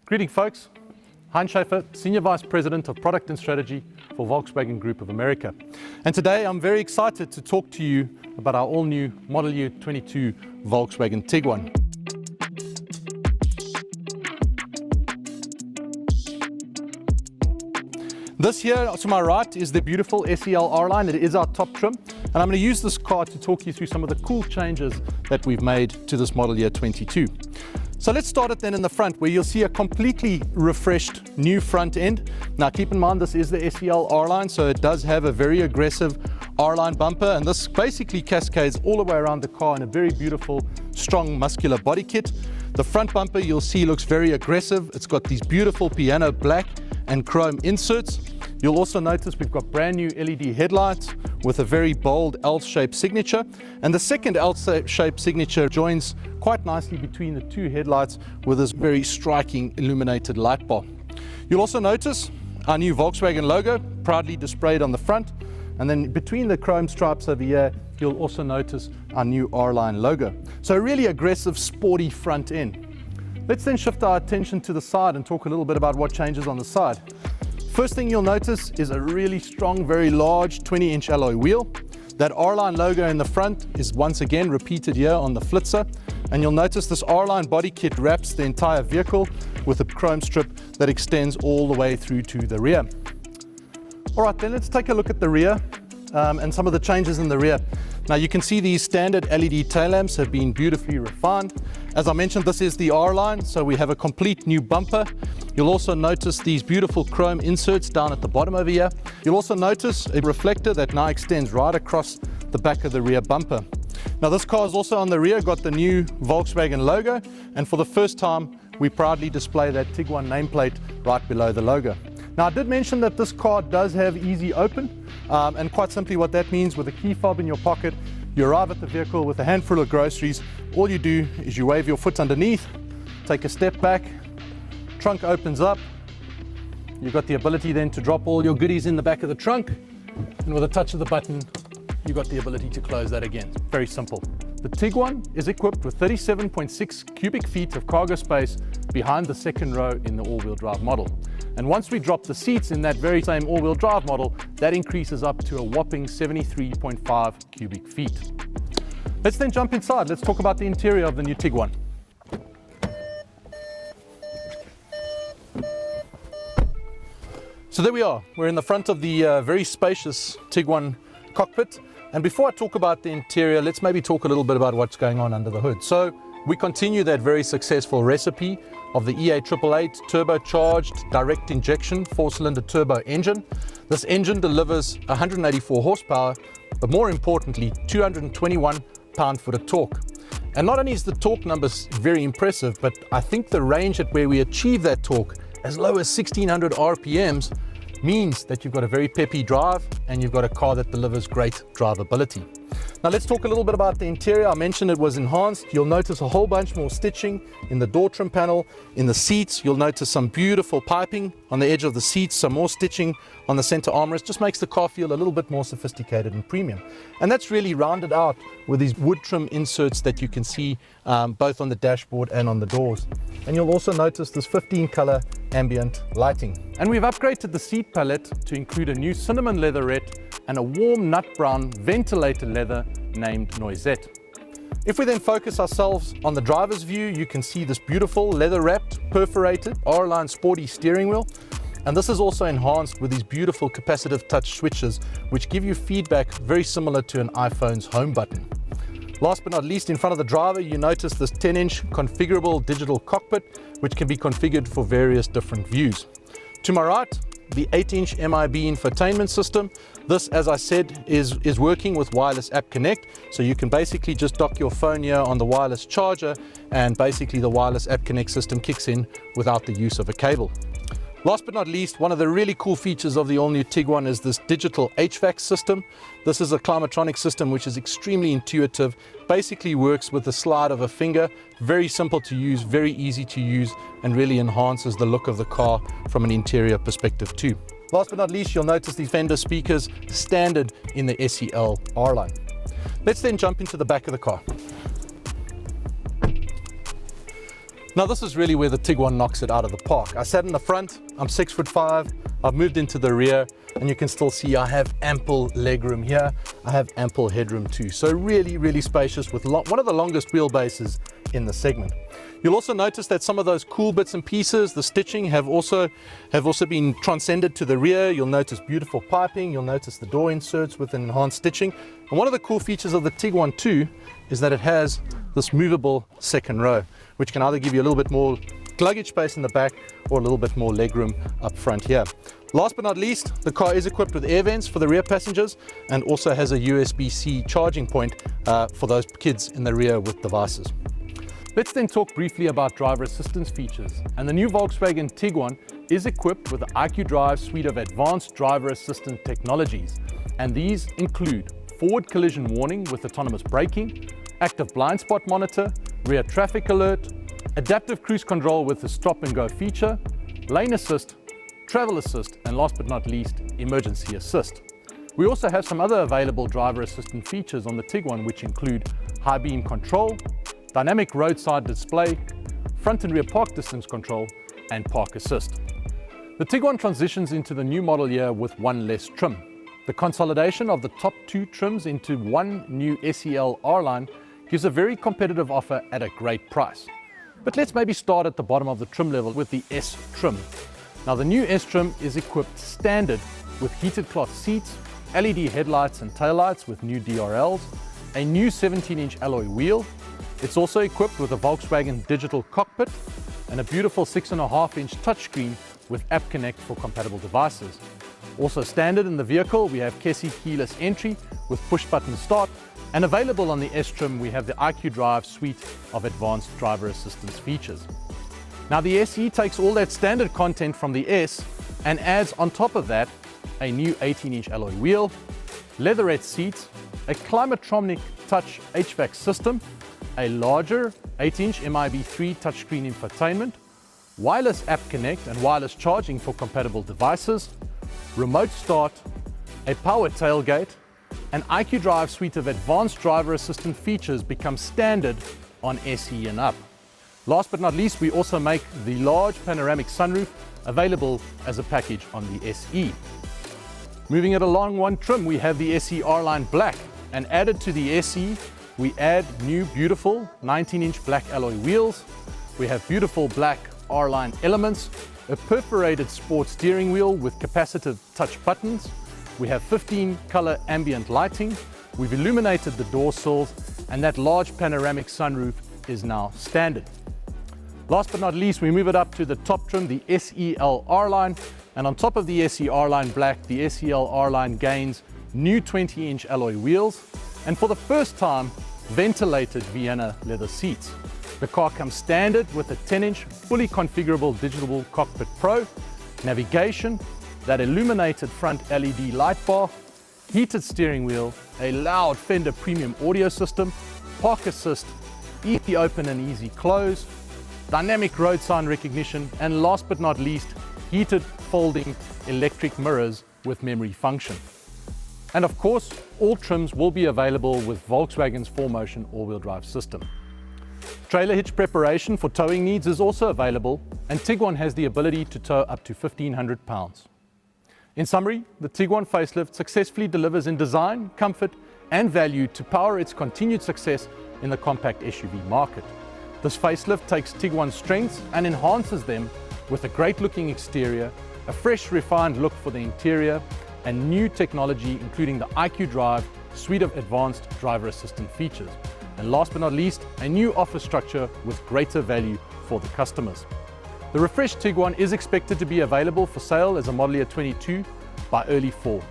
Greeting folks, Heinz Schaefer, Senior Vice President of Product and Strategy for Volkswagen Group of America. And today I'm very excited to talk to you about our all-new Model Year 22 Volkswagen Tiguan. This here to my right is the beautiful SEL R-Line. It is our top trim, and I'm going to use this car to talk you through some of the cool changes that we've made to this Model Year 22. So let's start it then in the front, where you'll see a completely refreshed new front end. Now keep in mind this is the SEL R-Line, so it does have a very aggressive R-Line bumper, and this basically cascades all the way around the car in a very beautiful, strong, muscular body kit. The front bumper you'll see looks very aggressive. It's got these beautiful piano black and chrome inserts. You'll also notice we've got brand new LED headlights with a very bold L-shaped signature, and the second L-shaped signature joins quite nicely between the two headlights with this very striking illuminated light bar. You'll also notice our new Volkswagen logo proudly displayed on the front, and then between the chrome stripes over here you'll also notice our new R-Line logo. So a really aggressive, sporty front end. Let's then shift our attention to the side and talk a little bit about what changes on the side. First thing you'll notice is a really strong, very large 20-inch alloy wheel. That R-Line logo in the front is once again repeated here on the flitzer, and you'll notice this R-Line body kit wraps the entire vehicle with a chrome strip that extends all the way through to the rear. All right, then let's take a look at the rear and some of the changes in the rear. Now you can see these standard LED tail lamps have been beautifully refined. As I mentioned, this is the R-Line, so we have a complete new bumper. You'll also notice these beautiful chrome inserts down at the bottom over here. You'll also notice a reflector that now extends right across the back of the rear bumper. Now this car is also on the rear got the new Volkswagen logo, and for the first time we proudly display that Tiguan nameplate right below the logo. Now I did mention that this car does have easy open, and quite simply what that means, with a key fob in your pocket, you arrive at the vehicle with a handful of groceries. All you do is you wave your foot underneath, take a step back, trunk opens up. You've got the ability then to drop all your goodies in the back of the trunk, and with a touch of the button you've got the ability to close that again. Very simple. The Tiguan is equipped with 37.6 cubic feet of cargo space behind the second row in the all-wheel drive model. And once we drop the seats in that very same all-wheel drive model, that increases up to a whopping 73.5 cubic feet. Let's then jump inside. Let's talk about the interior of the new Tiguan. So there we are. We're in the front of the very spacious Tiguan cockpit. And before I talk about the interior, let's maybe talk a little bit about what's going on under the hood. So we continue that very successful recipe of the EA888 turbocharged direct injection 4-cylinder turbo engine. This engine delivers 184 horsepower, but more importantly 221 pound-foot of torque. And not only is the torque numbers very impressive, but I think the range at where we achieve that torque as low as 1600 RPMs means that you've got a very peppy drive and you've got a car that delivers great drivability. Now let's talk a little bit about the interior. I mentioned it was enhanced. You'll notice a whole bunch more stitching in the door trim panel. In the seats, you'll notice some beautiful piping on the edge of the seats, some more stitching on the center armrest. Just makes the car feel a little bit more sophisticated and premium. And that's really rounded out with these wood trim inserts that you can see both on the dashboard and on the doors. And you'll also notice this 15-color ambient lighting. And we've upgraded the seat palette to include a new cinnamon leatherette and a warm nut brown ventilated leather named Noisette. If we then focus ourselves on the driver's view, you can see this beautiful leather-wrapped, perforated R-Line sporty steering wheel. And this is also enhanced with these beautiful capacitive touch switches, which give you feedback very similar to an iPhone's home button. Last but not least, in front of the driver, you notice this 10-inch configurable digital cockpit, which can be configured for various different views. To my right, the 8-inch MIB infotainment system. This, as I said, is working with wireless app connect. So you can basically just dock your phone here on the wireless charger, and basically the wireless app connect system kicks in without the use of a cable. Last but not least, one of the really cool features of the all-new Tiguan is this digital HVAC system. This is a climatronic system which is extremely intuitive, basically works with the slide of a finger, very simple to use, very easy to use, and really enhances the look of the car from an interior perspective too. Last but not least, you'll notice these Fender speakers standard in the SEL R-Line. Let's then jump into the back of the car. Now this is really where the Tiguan knocks it out of the park. I sat in the front, I'm 6'5", I've moved into the rear, and you can still see I have ample legroom here. I have ample headroom too. So really, really spacious with one of the longest wheelbases in the segment. You'll also notice that some of those cool bits and pieces, the stitching, have also been transcended to the rear. You'll notice beautiful piping, you'll notice the door inserts with an enhanced stitching. And one of the cool features of the Tiguan too is that it has this movable second row, which can either give you a little bit more luggage space in the back or a little bit more legroom up front here. Last but not least, the car is equipped with air vents for the rear passengers and also has a USB-C charging point for those kids in the rear with devices. Let's then talk briefly about driver assistance features. And the new Volkswagen Tiguan is equipped with the IQ Drive suite of advanced driver assistant technologies. And these include forward collision warning with autonomous braking, active blind spot monitor, rear traffic alert, adaptive cruise control with the stop and go feature, lane assist, travel assist, and last but not least, emergency assist. We also have some other available driver assistant features on the Tiguan, which include high beam control, dynamic roadside display, front and rear park distance control, and park assist. The Tiguan transitions into the new model year with one less trim. The consolidation of the top two trims into one new SEL R-Line gives a very competitive offer at a great price. But let's maybe start at the bottom of the trim level with the S trim. Now the new S trim is equipped standard with heated cloth seats, LED headlights and taillights with new DRLs, a new 17-inch alloy wheel. It's also equipped with a Volkswagen digital cockpit and a beautiful 6.5-inch touchscreen with App Connect for compatible devices. Also standard in the vehicle, we have KESI keyless entry with push-button start, and available on the S trim, we have the IQ Drive suite of advanced driver assistance features. Now the SE takes all that standard content from the S and adds on top of that a new 18-inch alloy wheel, leatherette seats, a Climatronic touch HVAC system, a larger 8-inch MIB3 touchscreen infotainment, wireless App Connect and wireless charging for compatible devices, remote start, a power tailgate, an IQ Drive suite of advanced driver assistant features become standard on SE and up. Last but not least, we also make the large panoramic sunroof available as a package on the SE. Moving it along one trim, we have the SE R-Line Black, and added to the SE, we add new beautiful 19-inch black alloy wheels. We have beautiful black R-Line elements, a perforated sport steering wheel with capacitive touch buttons. We have 15 color ambient lighting. We've illuminated the door sills, and that large panoramic sunroof is now standard. Last but not least, we move it up to the top trim, the SEL R-Line, and on top of the SE R-Line Black, the SEL R-Line gains new 20-inch alloy wheels, and for the first time, ventilated Vienna leather seats. The car comes standard with a 10-inch fully configurable digital cockpit pro, navigation, that illuminated front LED light bar, heated steering wheel, a loud Fender premium audio system, park assist, easy open and easy close, dynamic road sign recognition, and last but not least, heated folding electric mirrors with memory function. And of course, all trims will be available with Volkswagen's 4Motion all-wheel drive system. Trailer hitch preparation for towing needs is also available, and Tiguan has the ability to tow up to 1,500 pounds. In summary, the Tiguan facelift successfully delivers in design, comfort, and value to power its continued success in the compact SUV market. This facelift takes Tiguan's strengths and enhances them with a great-looking exterior, a fresh, refined look for the interior, and new technology including the IQ Drive suite of advanced driver assistant features. And last but not least, a new offer structure with greater value for the customers. The refreshed Tiguan is expected to be available for sale as a model year 22 by early fall.